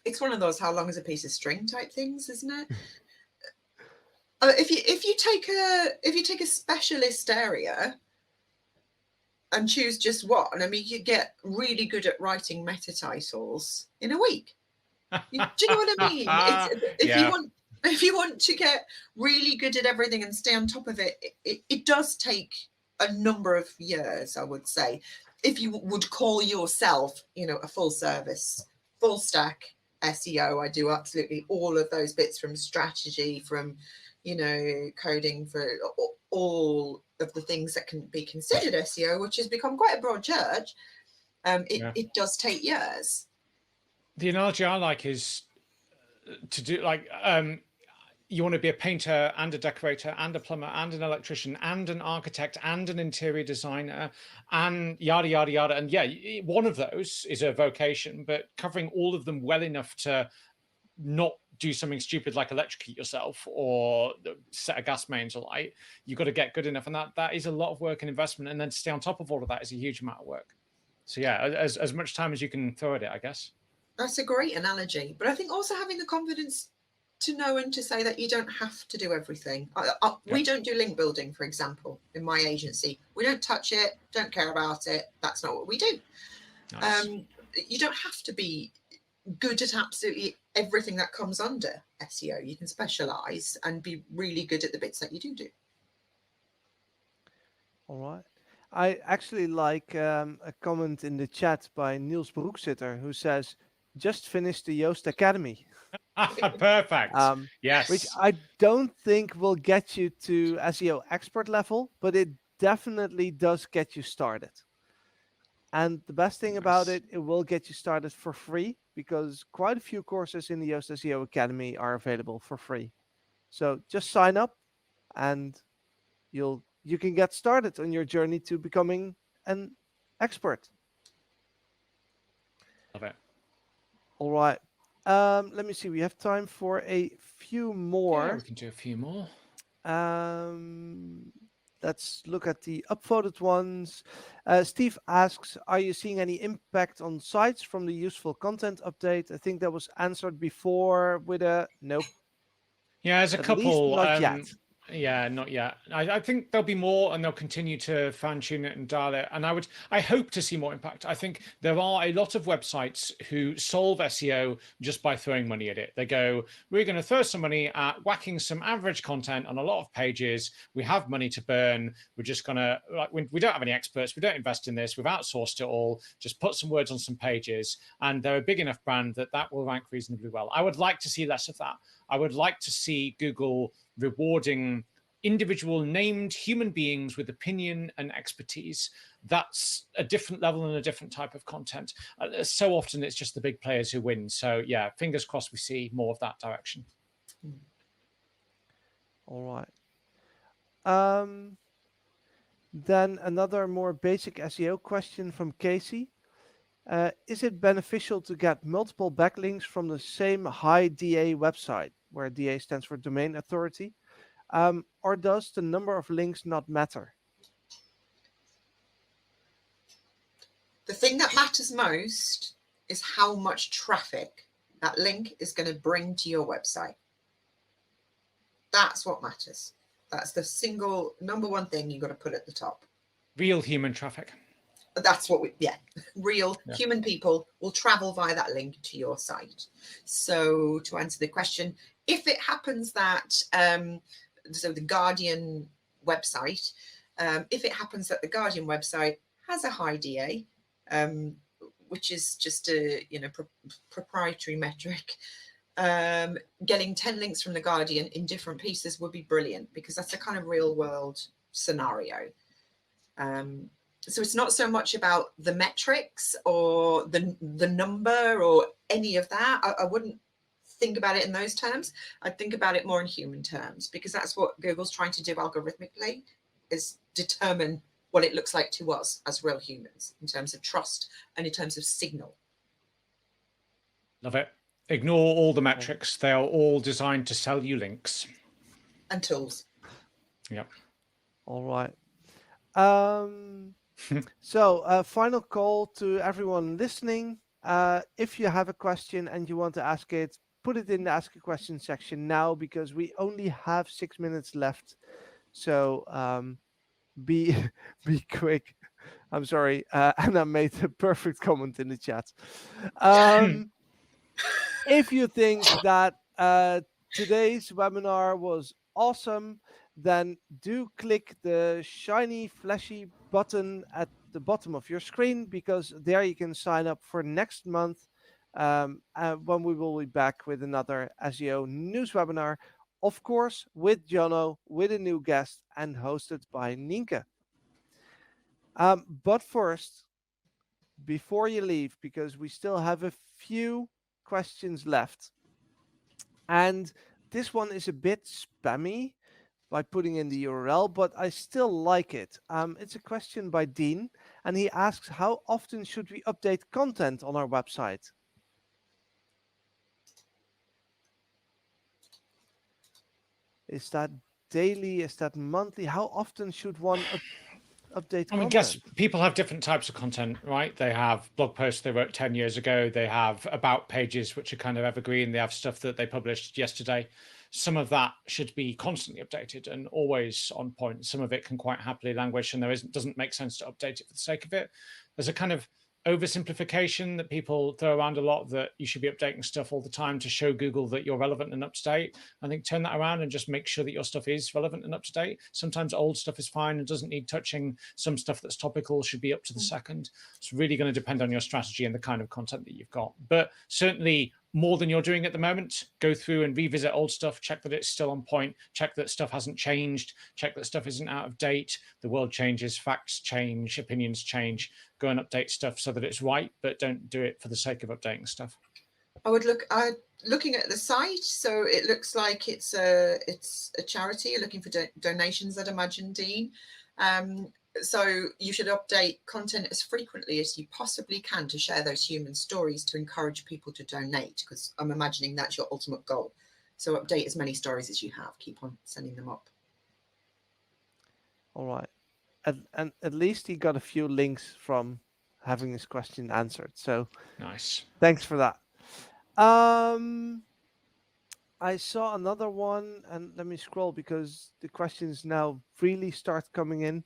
It's one of those how long is a piece of string type things, isn't it? If you take a specialist area and choose just one, I mean, you get really good at writing meta titles in a week. Do you know what I mean? If you want to get really good at everything and stay on top of it, it does take a number of years, I would say. If you would call yourself, a full service, full stack SEO, I do absolutely all of those bits, from strategy, from, coding, for all of the things that can be considered SEO, which has become quite a broad church. It does take years. The analogy I like is to do you want to be a painter and a decorator and a plumber and an electrician and an architect and an interior designer and yada, yada, yada. And yeah, one of those is a vocation, but covering all of them well enough to not do something stupid like electrocute yourself or set a gas main to light, you've got to get good enough. And that is a lot of work and investment. And then to stay on top of all of that is a huge amount of work. So yeah, as much time as you can throw at it, I guess. That's a great analogy. But I think also having the confidence to know and to say that you don't have to do everything. We don't do link building, for example, in my agency. We don't touch it, don't care about it. That's not what we do. Nice. You don't have to be good at absolutely everything that comes under SEO. You can specialize and be really good at the bits that you do. All right. I actually like a comment in the chat by Niels Broeksitter, who says, just finished the Yoast Academy. Perfect. Yes. Which I don't think will get you to SEO expert level, but it definitely does get you started. And the best thing about it will get you started for free, because quite a few courses in the Yoast SEO Academy are available for free. So just sign up and you can get started on your journey to becoming an expert. Love it. All right. Let me see. We have time for a few more. Yeah, we can do a few more. Let's look at the upvoted ones. Steve asks, are you seeing any impact on sites from the useful content update? I think that was answered before with a nope. Yeah, there's a couple. Not yet. Yeah, not yet. I think there'll be more, and they'll continue to fine tune it and dial it. And I hope to see more impact. I think there are a lot of websites who solve SEO just by throwing money at it. They go, we're going to throw some money at whacking some average content on a lot of pages. We have money to burn. We're just going to, we don't have any experts. We don't invest in this. We've outsourced it all. Just put some words on some pages. And they're a big enough brand that will rank reasonably well. I would like to see less of that. I would like to see Google rewarding individual named human beings with opinion and expertise. That's a different level and a different type of content. So often it's just the big players who win. So yeah, fingers crossed we see more of that direction. All right. Then another more basic SEO question from Casey. Is it beneficial to get multiple backlinks from the same high DA website, where DA stands for domain authority, or does the number of links not matter? The thing that matters most is how much traffic that link is going to bring to your website. That's what matters. That's the single number one thing you've got to put at the top. Real human traffic. That's what real human people will travel via that link to your site. So to answer the question, if it happens that, so the Guardian website, if it happens that the Guardian website has a high DA, which is just a proprietary metric, getting 10 links from the Guardian in different pieces would be brilliant, because that's a kind of real world scenario. So it's not so much about the metrics or the number or any of that. I wouldn't think about it in those terms. I'd think about it more in human terms, because that's what Google's trying to do algorithmically, is determine what it looks like to us as real humans in terms of trust and in terms of signal. Love it. Ignore all the metrics. They are all designed to sell you links. And tools. Yep. All right. So final call to everyone listening. If you have a question and you want to ask it, put it in the Ask a Question section now, because we only have 6 minutes left. So be quick. I'm sorry. Anna made a perfect comment in the chat. If you think that today's webinar was awesome, then do click the shiny, flashy button at the bottom of your screen, because there you can sign up for next month, when we will be back with another SEO news webinar, of course, with Jono, with a new guest, and hosted by Nienke. But first, before you leave, because we still have a few questions left, and this one is a bit spammy by putting in the URL, but I still like it. It's a question by Dean, and he asks, how often should we update content on our website? Is that daily? Is that monthly? How often should one update content? I guess people have different types of content, right? They have blog posts they wrote 10 years ago. They have about pages, which are kind of evergreen. They have stuff that they published yesterday. Some of that should be constantly updated and always on point. Some of it can quite happily languish, and doesn't make sense to update it for the sake of it. There's a kind of oversimplification that people throw around a lot, that you should be updating stuff all the time to show Google that you're relevant and up to date. I think turn that around and just make sure that your stuff is relevant and up to date. Sometimes old stuff is fine and doesn't need touching. Some stuff that's topical should be up to the second. It's really going to depend on your strategy and the kind of content that you've got. But certainly more than you're doing at the moment, go through and revisit old stuff, check that it's still on point, check that stuff hasn't changed, check that stuff isn't out of date. The world changes, facts change, opinions change. Go and update stuff so that it's right, but don't do it for the sake of updating stuff. I would looking at the site, so it looks like it's a charity. You're looking for donations, I'd imagine, Dean. So you should update content as frequently as you possibly can to share those human stories, to encourage people to donate, because I'm imagining that's your ultimate goal. So update as many stories as you have. Keep on sending them up. All right. And at least he got a few links from having his question answered. So nice. Thanks for that. I saw another one, and let me scroll because the questions now really start coming in.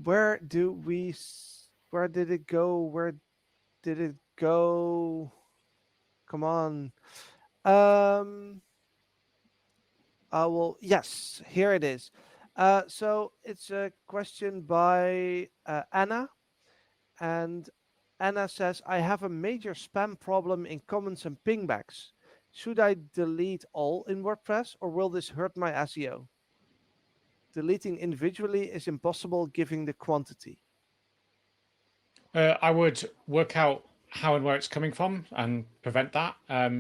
Where did it go? Where did it go? Come on. Well, yes, here it is. So it's a question by Anna, and Anna says, I have a major spam problem in comments and pingbacks. Should I delete all in WordPress or will this hurt my SEO? Deleting individually is impossible given the quantity. I would work out how and where it's coming from and prevent that.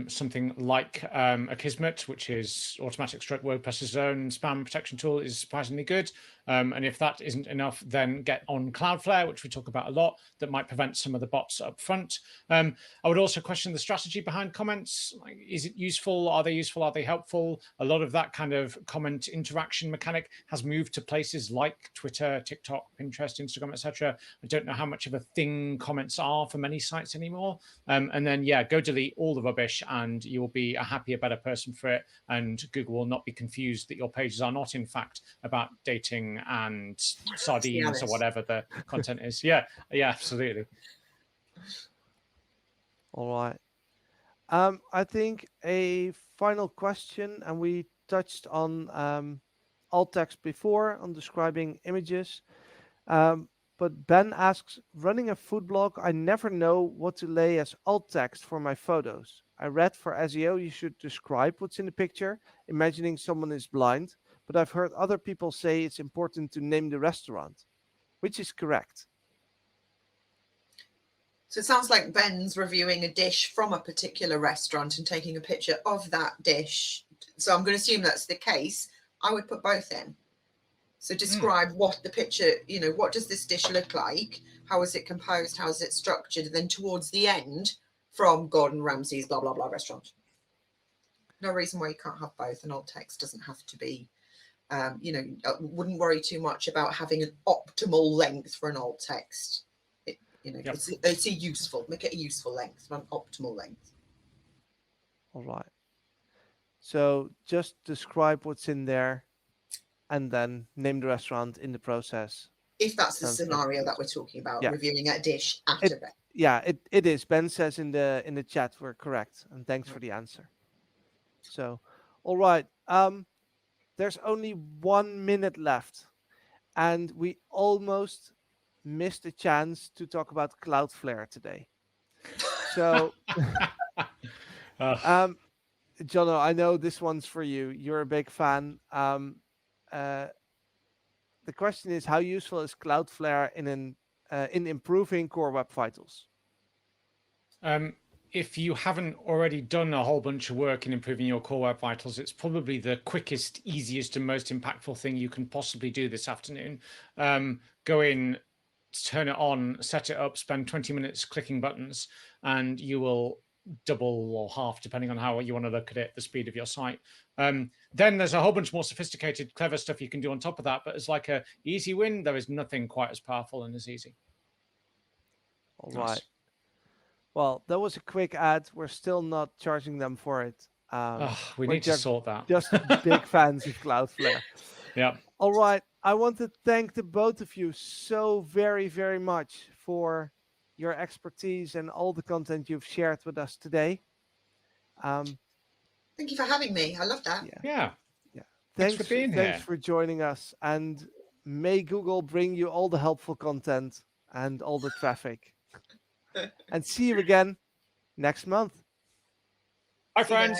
Something like Akismet, which is automatic stroke WordPress's own spam protection tool, is surprisingly good. And if that isn't enough, then get on Cloudflare, which we talk about a lot, that might prevent some of the bots up front. I would also question the strategy behind comments. Like, is it useful? Are they useful? Are they helpful? A lot of that kind of comment interaction mechanic has moved to places like Twitter, TikTok, Pinterest, Instagram, etc. I don't know how much of a thing comments are for many sites anymore. And then, yeah, go delete all the rubbish and you will be a happier, better person for it. And Google will not be confused that your pages are not, in fact, about dating and sardines or whatever the content is. Yeah, absolutely. All right. I think a final question, and we touched on alt text before on describing images. But Ben asks, running a food blog, I never know what to lay as alt text for my photos. I read for SEO you should describe what's in the picture, imagining someone is blind, but I've heard other people say it's important to name the restaurant. Which is correct? So it sounds like Ben's reviewing a dish from a particular restaurant and taking a picture of that dish. So I'm going to assume that's the case. I would put both in. So describe what the picture, what does this dish look like? How is it composed? How is it structured? And then towards the end, from Gordon Ramsay's blah, blah, blah restaurant. No reason why you can't have both. And alt text doesn't have to be, wouldn't worry too much about having an optimal length for an alt text. It's a useful, make it a useful length, not an optimal length. All right. So just describe what's in there and then name the restaurant in the process. If that's the scenario that we're talking about, reviewing a dish at a restaurant. Yeah, it is. Ben says in the chat we're correct, and thanks for the answer. So, all right. There's only 1 minute left, and we almost missed a chance to talk about Cloudflare today. So, Jono, I know this one's for you. You're a big fan. The question is, how useful is Cloudflare in improving core web vitals? If you haven't already done a whole bunch of work in improving your core web vitals, it's probably the quickest, easiest, and most impactful thing you can possibly do this afternoon. Go in, turn it on, set it up, spend 20 minutes clicking buttons, and you will double or half, depending on how you want to look at it, the speed of your site. Then there's a whole bunch more sophisticated, clever stuff you can do on top of that. But as like a easy win, there is nothing quite as powerful and as easy. All right. Well, that was a quick ad. We're still not charging them for it. We need to sort that. Just big fans of Cloudflare. Yeah. All right. I want to thank the both of you so very, very much for your expertise and all the content you've shared with us today. Thank you for having me. I love that. Yeah. Thanks for being here. Thanks for joining us. And may Google bring you all the helpful content and all the traffic. And see you again next month. Bye, friends.